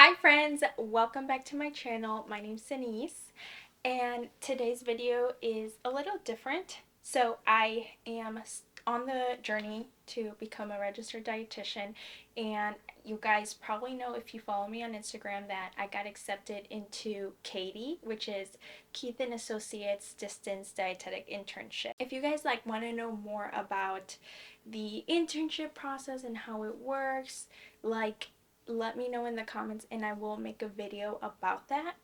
Hi friends, welcome back to my channel. My name's Denise and today's video is a little different. So I am on the journey to become a registered dietitian, and you guys probably know if you follow me on Instagram that I got accepted into CATIE, which is Keith and Associates Distance Dietetic Internship. If you guys want to know more about the internship process and how it works, let me know in the comments and I will make a video about that.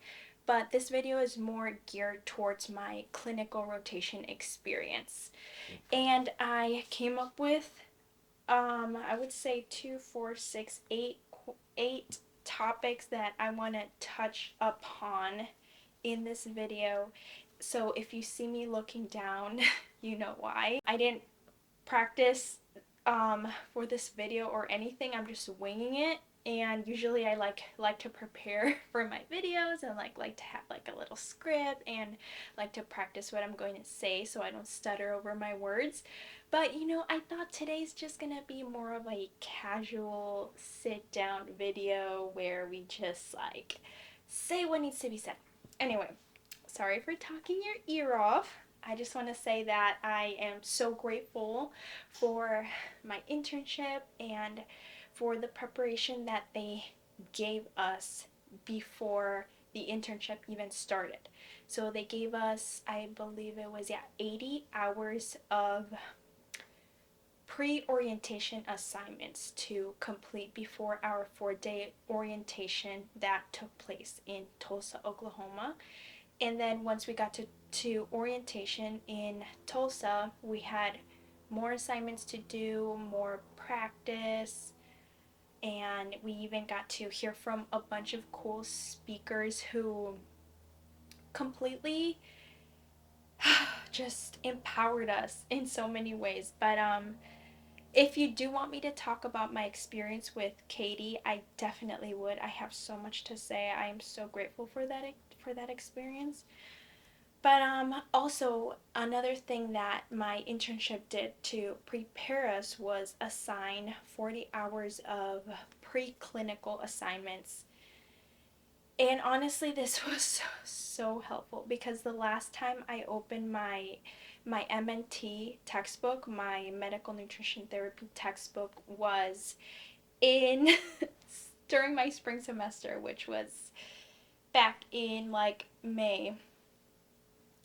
But this video is more geared towards my clinical rotation experience. And I came up with, I would say 2, 4, 6, 8 topics that I want to touch upon in this video. So if you see me looking down, you know why. I didn't practice for this video or anything. I'm just winging it, and usually I like to prepare for my videos and like to have a little script and like to practice what I'm going to say so I don't stutter over my words. But I thought today's just gonna be more of a casual sit down video where we just say what needs to be said. Anyway, sorry for talking your ear off. I just want to say that I am so grateful for my internship and for the preparation that they gave us before the internship even started. So they gave us, I believe it was, 80 hours of pre-orientation assignments to complete before our 4-day orientation that took place in Tulsa, Oklahoma. And then once we got to orientation in Tulsa, we had more assignments to do, more practice, and we even got to hear from a bunch of cool speakers who completely just empowered us in so many ways. But if you do want me to talk about my experience with CATIE, I definitely would. I have so much to say. I am so grateful for that experience. But also another thing that my internship did to prepare us was assign 40 hours of preclinical assignments. And honestly, this was so helpful because the last time I opened my MNT textbook, my medical nutrition therapy textbook, was in during my spring semester, which was back in May.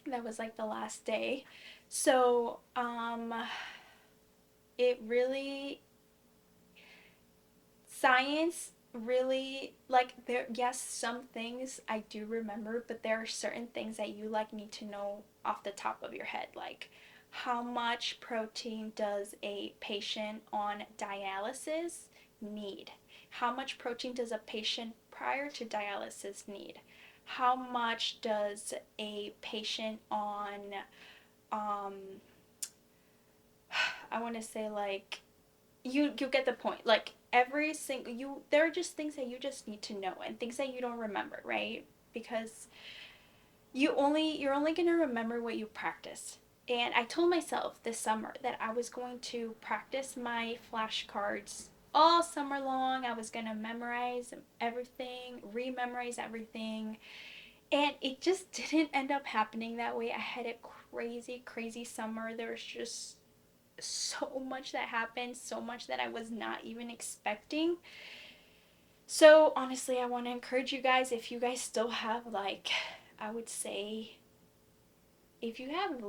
That was the last day. So it really, science really, there, yes, some things I do remember, but there are certain things that you need to know off the top of your head, like how much protein does a patient on dialysis need? How much protein does a patient prior to dialysis need? How much does a patient on um I want to say, you get the point. Every single, there are just things that you just need to know and things that you don't remember, right? Because you're only going to remember what you practice. And I told myself this summer that I was going to practice my flashcards all summer long. I was going to memorize everything, rememorize everything. And it just didn't end up happening that way. I had a crazy summer. There was just so much that happened, so much that I was not even expecting. So honestly, I want to encourage you guys, if you guys still have I would say, if you have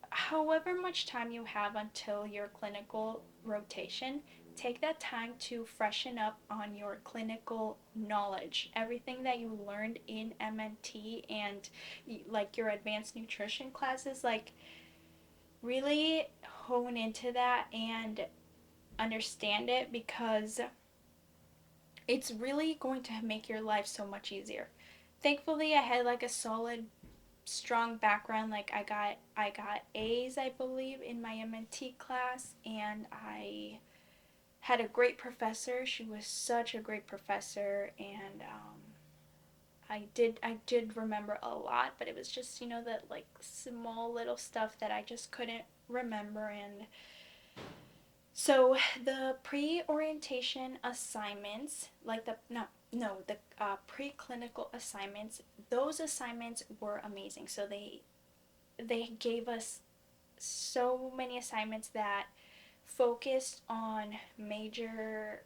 however much time you have until your clinical rotation, take that time to freshen up on your clinical knowledge. Everything that you learned in MNT and your advanced nutrition classes, really hone into that and understand it, because it's really going to make your life so much easier. Thankfully, I had a solid, strong background. I got A's, I believe, in my MNT class, and I had a great professor. She was such a great professor, and I did remember a lot, but it was just that small little stuff that I just couldn't remember. And so the pre-orientation assignments, no, the preclinical assignments. Those assignments were amazing. So they gave us so many assignments that focused on major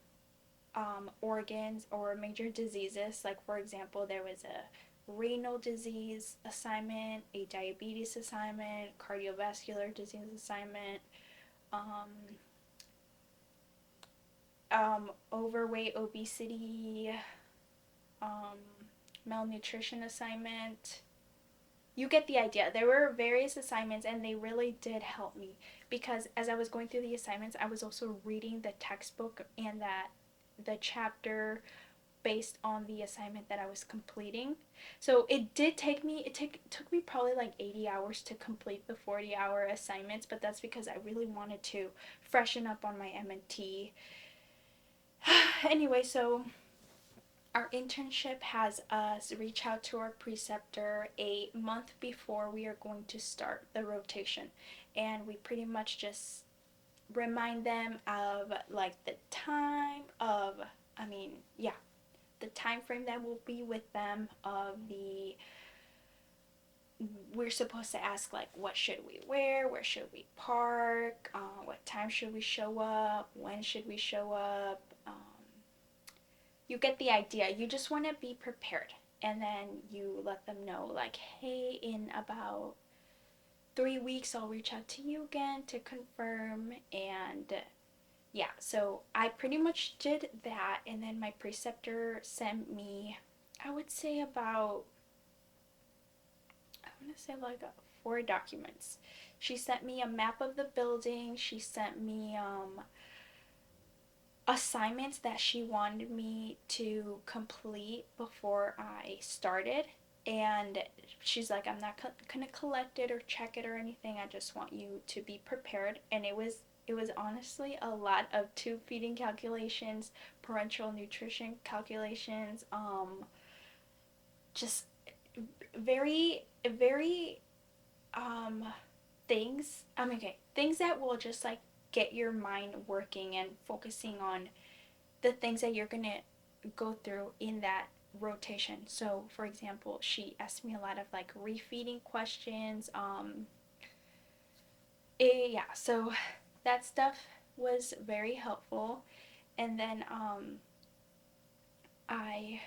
organs or major diseases. Like, for example, there was a renal disease assignment, a diabetes assignment, cardiovascular disease assignment, um, overweight, obesity, um, malnutrition assignment. You get the idea. There were various assignments, and they really did help me because as I was going through the assignments, I was also reading the textbook and that the chapter based on the assignment that I was completing. So it did take me took me probably like 80 hours to complete the 40-hour assignments, but that's because I really wanted to freshen up on my MNT. Anyway, so our internship has us reach out to our preceptor a month before we are going to start the rotation, and we pretty much just remind them of like the time of, I mean, yeah, the time frame that will be with them, of the, we're supposed to ask like what should we wear, where should we park, what time should we show up, when should we show up. You get the idea. You just want to be prepared, and then you let them know like, hey, in about 3 weeks I'll reach out to you again to confirm. And yeah, so I pretty much did that, and then my preceptor sent me, I would say about, I want to say like 4 documents. She sent me a map of the building. She sent me assignments that she wanted me to complete before I started. And she's like, I'm not gonna collect it or check it or anything. I just want you to be prepared. And it was honestly a lot of tube feeding calculations, parenteral nutrition calculations, just very um things. Okay, things that will just like get your mind working and focusing on the things that you're gonna go through in that rotation. So, for example, she asked me a lot of like refeeding questions. Yeah, so that stuff was very helpful. And then I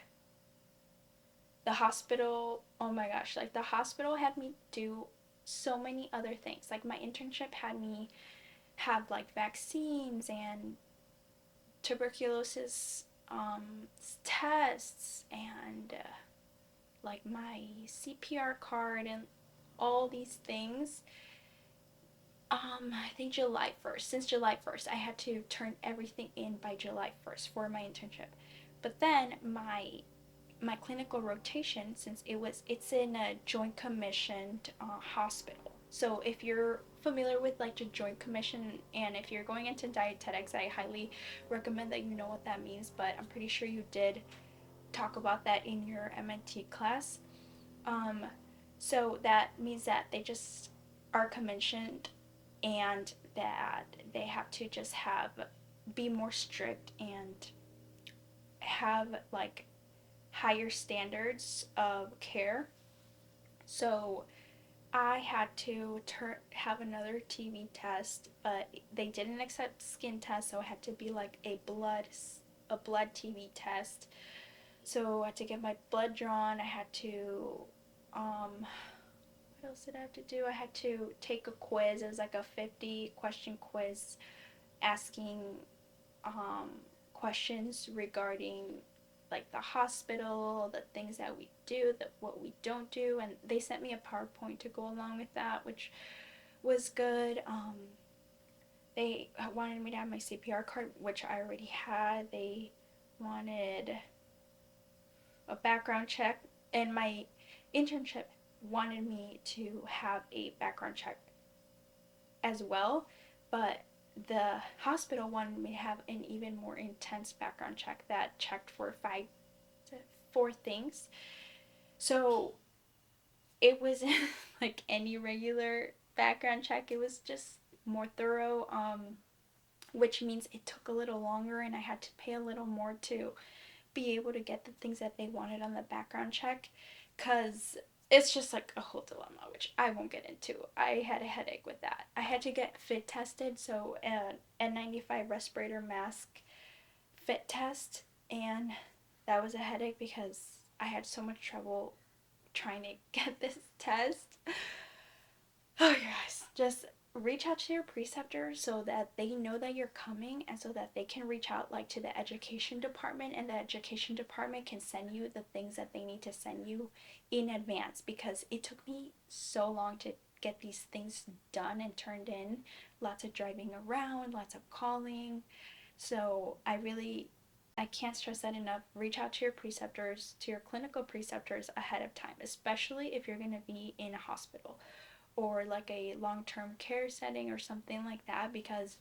the hospital, oh my gosh, like the hospital had me do so many other things. Like my internship had me have like vaccines and tuberculosis tests, and like my CPR card and all these things. I think July 1st. Since July 1st, I had to turn everything in by July 1st for my internship. But then my clinical rotation, since it's in a joint commissioned hospital. So if you're familiar with like the joint commission, and if you're going into dietetics, I highly recommend that you know what that means, but I'm pretty sure you did talk about that in your MNT class. um, so that means that they just are commissioned, and that they have to just have, be more strict and have like higher standards of care. So I had to have another TB test, but they didn't accept skin test, so it had to be like a blood TB test. So I had to get my blood drawn. I had to what else did I have to do? I had to take a quiz. It was like a 50-question quiz asking um, questions regarding like the hospital, the things that we do, what we don't do, and they sent me a PowerPoint to go along with that, which was good. They wanted me to have my CPR card, which I already had. They wanted a background check, and my internship wanted me to have a background check as well, but the hospital wanted me to have an even more intense background check that checked for 4 things. So it wasn't like any regular background check. It was just more thorough, which means it took a little longer and I had to pay a little more to be able to get the things that they wanted on the background check, because it's just like a whole dilemma, which I won't get into. I had a headache with that. I had to get fit tested, so an N95 respirator mask fit test, and that was a headache because I had so much trouble trying to get this test. Oh, guys, just reach out to your preceptor so that they know that you're coming, and so that they can reach out like to the education department, and the education department can send you the things that they need to send you in advance, because it took me so long to get these things done and turned in. Lots of driving around, lots of calling. So I can't stress that enough. Reach out to your preceptors, to your clinical preceptors ahead of time, especially if you're going to be in a hospital or like a long-term care setting or something like that, because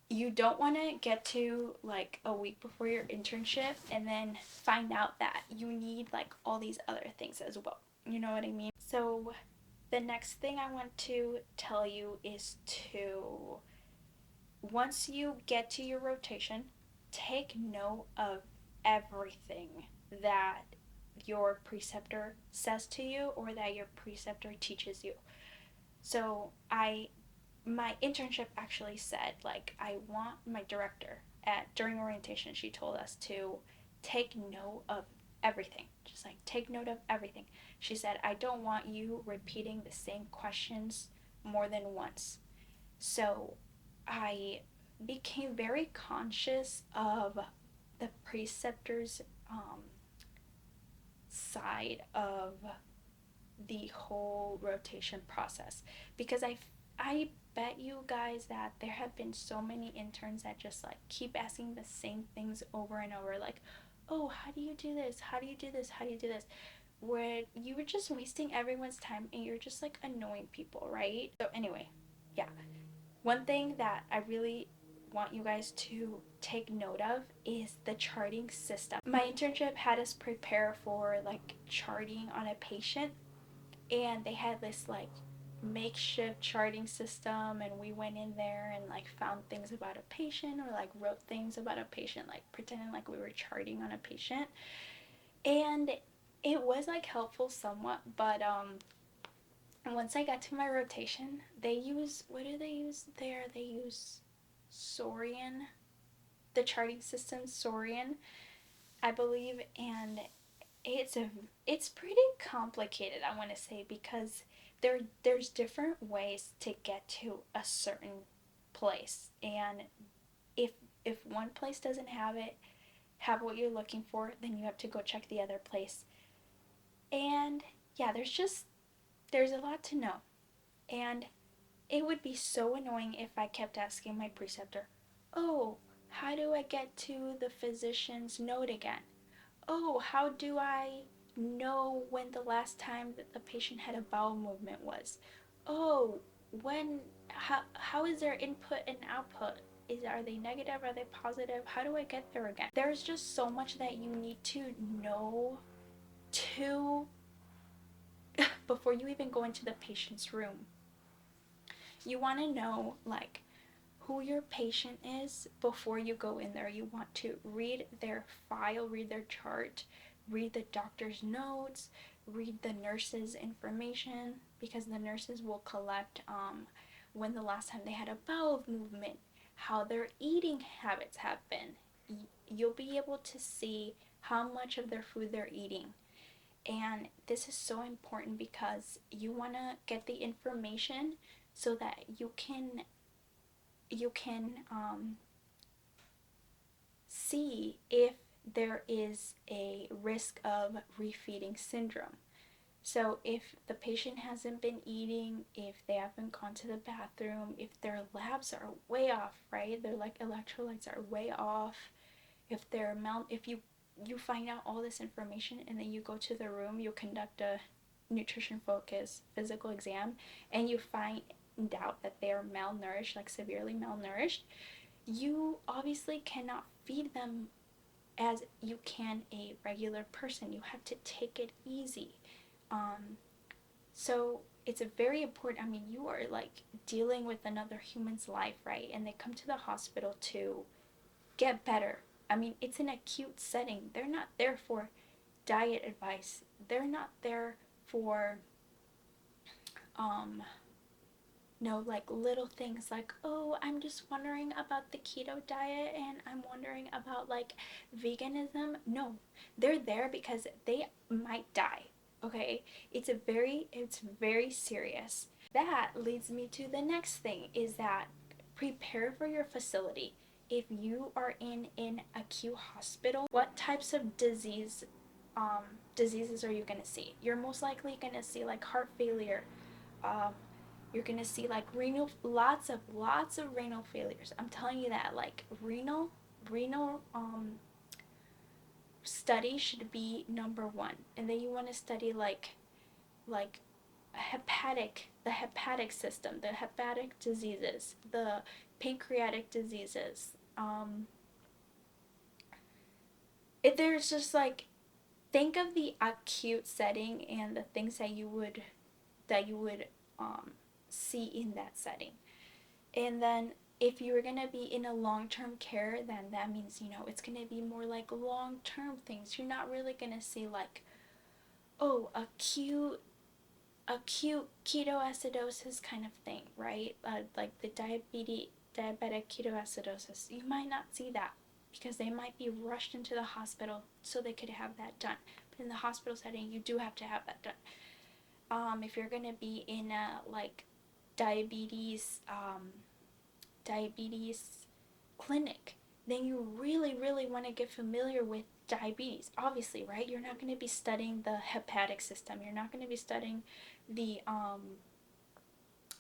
you don't want to get to like a week before your internship and then find out that you need like all these other things as well. You know what I mean? So the next thing I want to tell you is to, once you get to your rotation, take note of everything that your preceptor says to you or that your preceptor teaches you. So my internship actually said, like, I want my director at during orientation, she told us to take note of everything. Just like take note of everything. She said, I don't want you repeating the same questions more than once. So I became very conscious of the preceptor's side of the whole rotation process, because I bet you guys that there have been so many interns that just like keep asking the same things over and over, like, oh, how do you do this, how do you do this, how do you do this, where you were just wasting everyone's time and you're just like annoying people, right? So anyway, yeah, one thing that I really want you guys to take note of is the charting system. My internship had us prepare for like charting on a patient, and they had this like makeshift charting system, and we went in there and like found things about a patient, or like wrote things about a patient, like pretending like we were charting on a patient. And it was like helpful somewhat, but once I got to my rotation, they use, what do they use there? They use Saurian, the charting system Saurian, I believe, and it's a it's pretty complicated, I want to say, because there's different ways to get to a certain place, and if if one place doesn't have what you're looking for, then you have to go check the other place. And yeah, there's a lot to know, and it would be so annoying if I kept asking my preceptor, oh, how do I get to the physician's note again? Oh, how do I know when the last time that the patient had a bowel movement was? Oh, how is their input and output? Are they negative? Are they positive? How do I get there again? There's just so much that you need to know to before you even go into the patient's room. You want to know like who your patient is before you go in there. You want to read their file, read their chart, read the doctor's notes, read the nurse's information, because the nurses will collect when the last time they had a bowel movement, how their eating habits have been. You'll be able to see how much of their food they're eating. And this is so important because you want to get the information so that you can see if there is a risk of refeeding syndrome. So if the patient hasn't been eating, if they haven't gone to the bathroom, if their labs are way off, right? Their like electrolytes are way off. If you find out all this information, and then you go to the room, you conduct a nutrition focused physical exam, and you find out that they are malnourished, like severely malnourished, you obviously cannot feed them as you can a regular person. You have to take it easy. Um, so it's a very important, I mean, you are like dealing with another human's life, right? And they come to the hospital to get better. I mean, it's an acute setting. They're not there for diet advice. They're not there for um no, like little things like, oh, I'm just wondering about the keto diet and I'm wondering about like veganism. No, they're there because they might die. Okay, it's very serious. That leads me to the next thing is that prepare for your facility. If you are in an acute hospital, what types of diseases are you gonna see? You're most likely gonna see like heart failure, um, you're gonna see like lots of renal failures. I'm telling you that like renal study should be number one, and then you want to study like the hepatic system, the hepatic diseases, the pancreatic diseases. If there's just like think of the acute setting and the things that you would um, see in that setting. And then if you're going to be in a long-term care, then that means, it's going to be more like long-term things. You're not really going to see like, oh, acute ketoacidosis kind of thing, right? Like the diabetic ketoacidosis. You might not see that because they might be rushed into the hospital so they could have that done. But in the hospital setting, you do have to have that done. If you're going to be in a like diabetes diabetes clinic, then you really, really want to get familiar with diabetes. Obviously, right? You're not going to be studying the hepatic system. You're not going to be studying the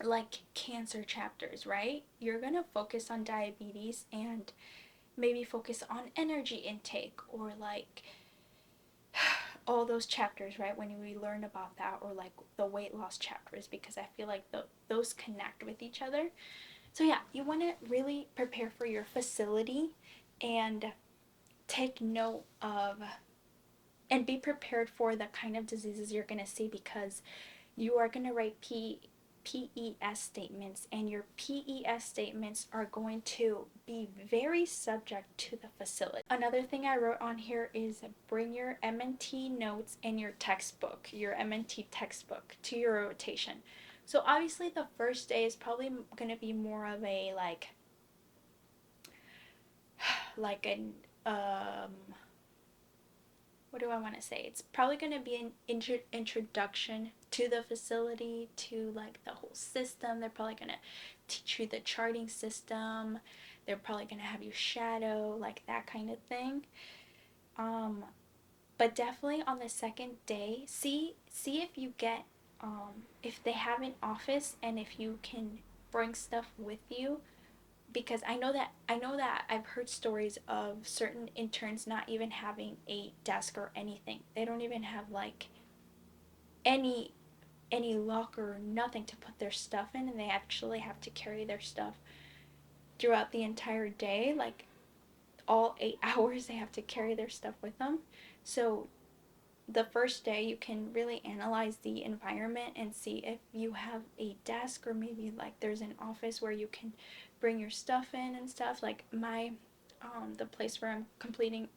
like cancer chapters, right? You're going to focus on diabetes and maybe focus on energy intake or like all those chapters, right? When we learn about that, or like the weight loss chapters, because I feel like those connect with each other. So yeah, you want to really prepare for your facility and take note of and be prepared for the kind of diseases you're going to see, because you are going to write PES statements, and your PES statements are going to be very subject to the facility. Another thing I wrote on here is bring your MNT notes and your textbook, your MNT textbook to your rotation. So obviously the first day is probably going to be more of a like an what do I want to say? It's probably going to be an introduction to the facility, to like the whole system. They're probably going to teach you the charting system. They're probably going to have you shadow, like that kind of thing. But definitely on the second day, see if you get if they have an office and if you can bring stuff with you, because I know that I've heard stories of certain interns not even having a desk or anything. They don't even have like any locker or nothing to put their stuff in, and they actually have to carry their stuff throughout the entire day, like all 8 hours they have to carry their stuff with them. So the first day you can really analyze the environment and see if you have a desk, or maybe like there's an office where you can bring your stuff in and stuff. Like the place where I'm completing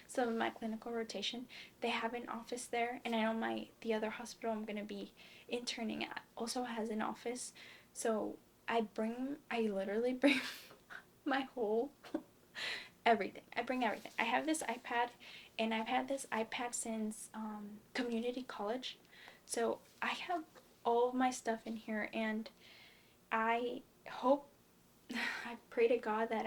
some of my clinical rotation, they have an office there, and I know the other hospital I'm going to be interning at also has an office. So I literally bring my whole everything. I bring everything. I have this iPad, and I've had this iPad since community college. So I have all of my stuff in here, and I hope, I pray to God that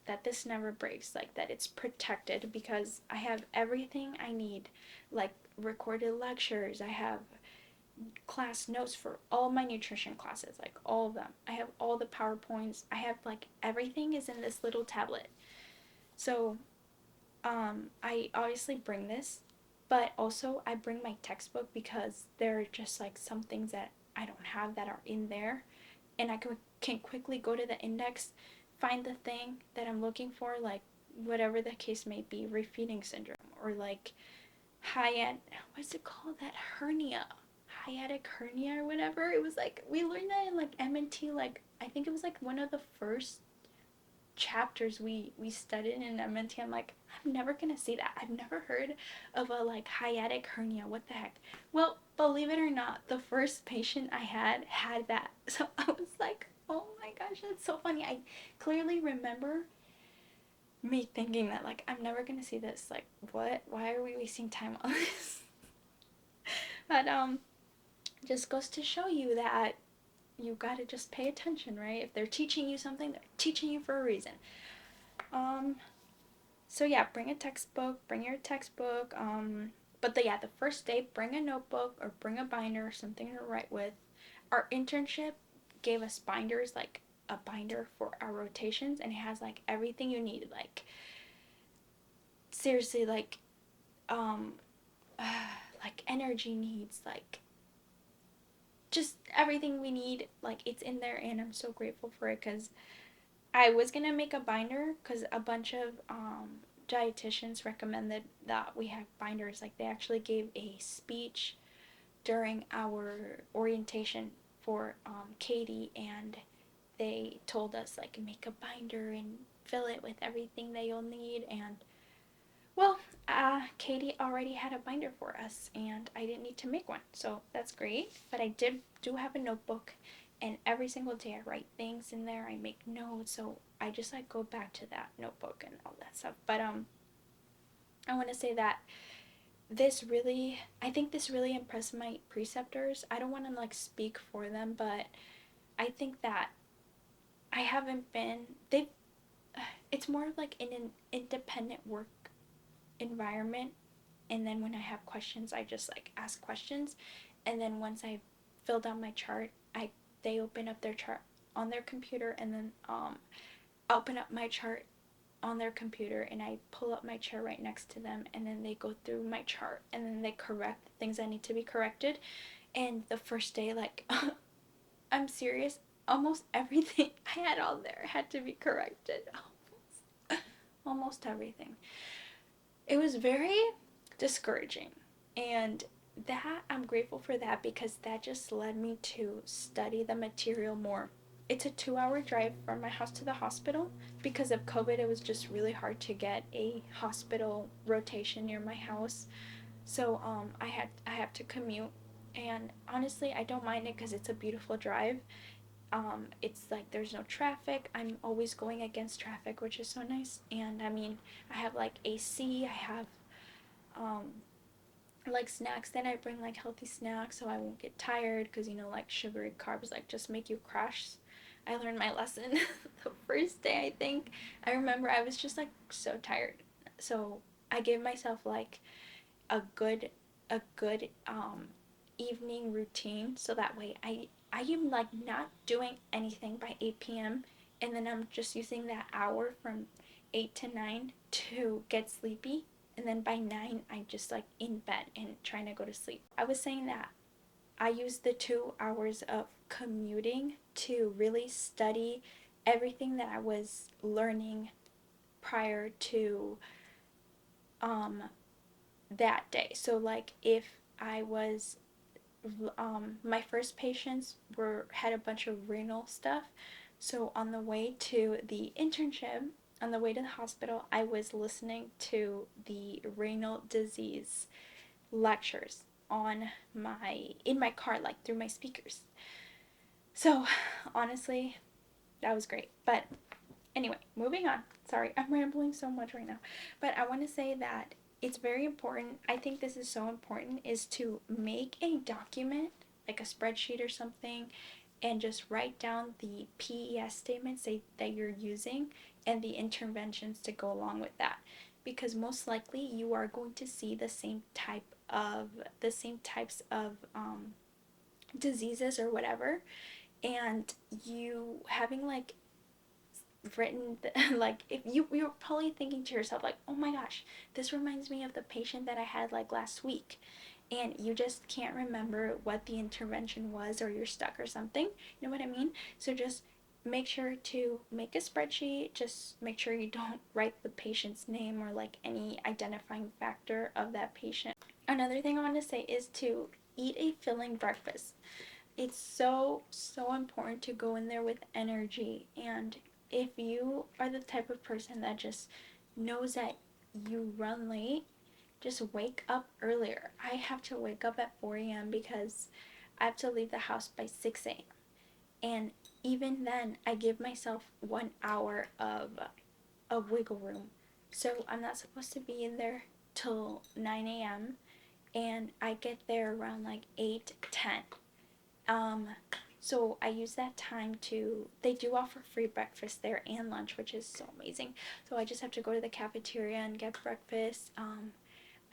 that this never breaks, like that it's protected, because I have everything I need, like recorded lectures. I have class notes for all my nutrition classes, like all of them. I have all the PowerPoints. I have like everything is in this little tablet. So I obviously bring this, but also I bring my textbook, because there are just like some things that I don't have that are in there, and I can quickly go to the index, find the thing that I'm looking for, like whatever the case may be, refeeding syndrome, or like what's it called, that hernia, hiatic hernia or whatever. It was like we learned that in like MNT, like I think it was like one of the first chapters we studied in MNT, I'm like, I'm never gonna see that. I've never heard of a like hiatic hernia. What the heck? Well, believe it or not, the first patient I had that. So I was like, oh my gosh, that's so funny. I clearly remember me thinking that like I'm never gonna see this. Like, what? Why are we wasting time on this? But just goes to show you that you gotta just pay attention, right? If they're teaching you something, they're teaching you for a reason. Um, so yeah, bring a textbook, bring your textbook. But the first day, bring a notebook or bring a binder, something to write with. Our internship gave us binders, like a binder for our rotations, and it has like everything you need, like seriously, um, like energy needs, like just everything we need, like it's in there, and I'm so grateful for it because I was gonna make a binder because a bunch of dietitians recommended that we have binders. Like they actually gave a speech during our orientation for Katie, and they told us like make a binder and fill it with everything that you'll need. And well, Katie already had a binder for us, and I didn't need to make one, so that's great. But I do have a notebook, and every single day I write things in there. I make notes, so I just like go back to that notebook and all that stuff. But I want to say that I think this really impressed my preceptors. I don't want to like speak for them, but I think that I haven't been. They, it's more of like in an independent work environment, and then when I have questions, I just like ask questions, and then once I filled out my chart, they open up their chart on their computer, and then open up my chart on their computer, and I pull up my chart right next to them, and then they go through my chart, and then they correct things that need to be corrected. And the first day, like I'm serious, almost everything I had on there had to be corrected. Almost everything. It was very discouraging, and that I'm grateful for that because that just led me to study the material more. It's a 2-hour drive from my house to the hospital. Because of COVID, it was just really hard to get a hospital rotation near my house, so I have to commute. And honestly, I don't mind it because it's a beautiful drive. It's like there's no traffic. I'm always going against traffic, which is so nice. And I mean, I have like AC. I have um, like snacks. Then I bring like healthy snacks so I won't get tired because like sugary carbs like just make you crash. I learned my lesson the first day, I think. I remember I was just like so tired. So I gave myself like a good evening routine, so that way I am like not doing anything by 8 p.m., and then I'm just using that hour from 8 to 9 to get sleepy, and then by 9 I just like in bed and trying to go to sleep. I was saying that I used the 2 hours of commuting to really study everything that I was learning prior to um that day. So like if I was my first patients had a bunch of renal stuff. So on the way to the internship, on the way to the hospital, I was listening to the renal disease lectures on in my car, like through my speakers. So honestly, that was great. But anyway, moving on. Sorry, I'm rambling so much right now. But I want to say that it's very important. I think this is so important, is to make a document, like a spreadsheet or something, and just write down the PES statements that you're using and the interventions to go along with that. Because most likely you are going to see the same types of diseases or whatever, and you having like written like if you're probably thinking to yourself like, oh my gosh, this reminds me of the patient that I had like last week, and you just can't remember what the intervention was, or you're stuck or something, you know what I mean? So just make sure to make a spreadsheet. Just make sure you don't write the patient's name or like any identifying factor of that patient. Another thing I want to say is to eat a filling breakfast. It's so important to go in there with energy, and if you are the type of person that just knows that you run late, just wake up earlier. I have to wake up at 4 a.m. because I have to leave the house by 6 a.m. And even then, I give myself 1 hour of wiggle room. So I'm not supposed to be in there till 9 a.m. and I get there around like 8, 10. Um, so I use that time to, they do offer free breakfast there and lunch, which is so amazing. So I just have to go to the cafeteria and get breakfast.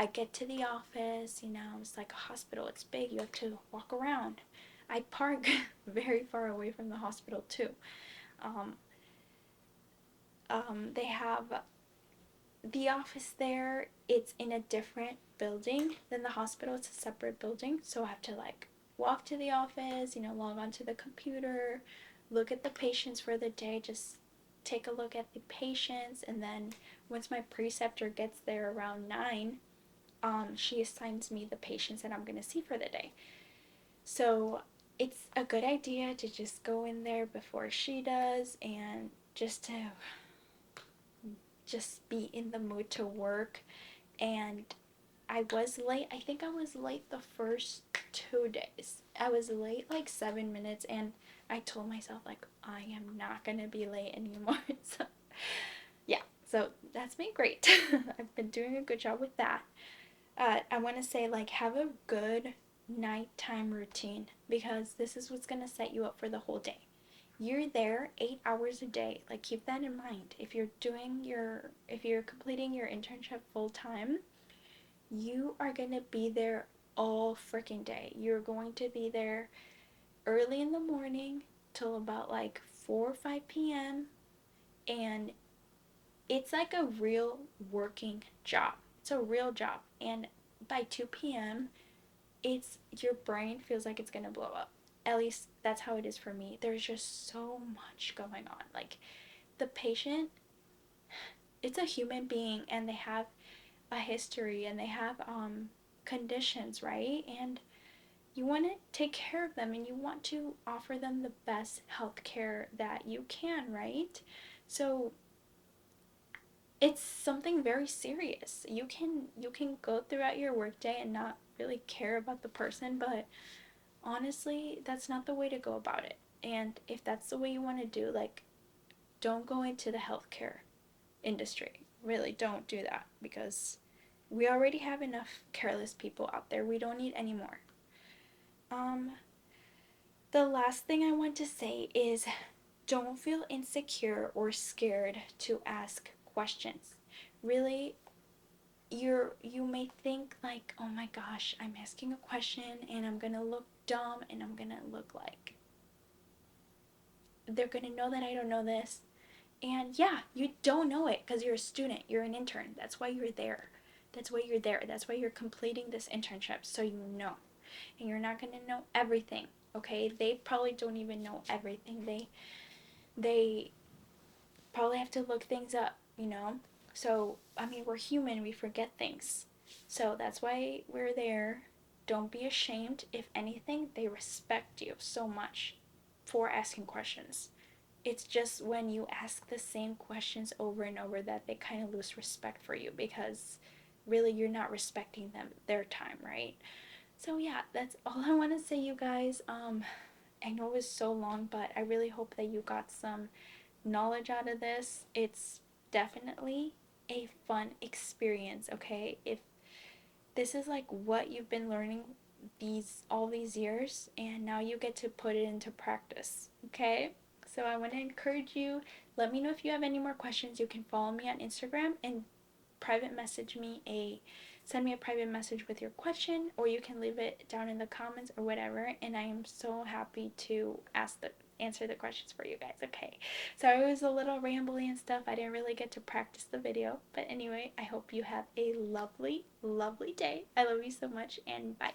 I get to the office, it's like a hospital. It's big. You have to walk around. I park very far away from the hospital too. Um, they have the office there. It's in a different building than the hospital. It's a separate building. So I have to like walk to the office, log onto the computer, look at the patients for the day, just take a look at the patients, and then once my preceptor gets there around 9, she assigns me the patients that I'm going to see for the day. So it's a good idea to just go in there before she does and just to just be in the mood to work. And I was late. I think I was late the first 2 days. I was late like 7 minutes, and I told myself like I am not gonna be late anymore. So yeah, so that's been great. I've been doing a good job with that. I want to say like have a good nighttime routine, because this is what's gonna set you up for the whole day. You're there 8 hours a day. Like keep that in mind. If you're completing your internship full time, you are going to be there all freaking day. You're going to be there early in the morning till about like 4 or 5 p.m. And it's like a real working job. It's a real job. And by 2 p.m., your brain feels like it's going to blow up. At least that's how it is for me. There's just so much going on. Like the patient, it's a human being, and they have a history, and they have conditions, right? And you want to take care of them, and you want to offer them the best health care that you can, right? So it's something very serious. You can go throughout your workday and not really care about the person, but honestly, that's not the way to go about it. And if that's the way you want to do, like, don't go into the healthcare industry. Really, don't do that, because we already have enough careless people out there. We don't need any more. Um, the last thing I want to say is don't feel insecure or scared to ask questions. Really, you may think like, oh my gosh, I'm asking a question and I'm gonna look dumb, and I'm gonna look like they're gonna know that I don't know this. And yeah, you don't know it because you're a student, you're an intern. That's why you're there. That's why you're there. That's why you're completing this internship, so you know. And you're not going to know everything, okay? They probably don't even know everything. They probably have to look things up. So, I mean, we're human, we forget things. So that's why we're there. Don't be ashamed. If anything, they respect you so much for asking questions. It's just when you ask the same questions over and over that they kind of lose respect for you, because really you're not respecting their time, right? So yeah, that's all I want to say, you guys. I know it was so long, but I really hope that you got some knowledge out of this. It's definitely a fun experience, okay? If this is like what you've been learning all these years, and now you get to put it into practice, okay? So I want to encourage you. Let me know if you have any more questions. You can follow me on Instagram and send me a private message with your question, or you can leave it down in the comments or whatever, and I am so happy to answer the questions for you guys. Okay, sorry it was a little rambly and stuff. I didn't really get to practice the video, but anyway, I hope you have a lovely day. I love you so much, and bye.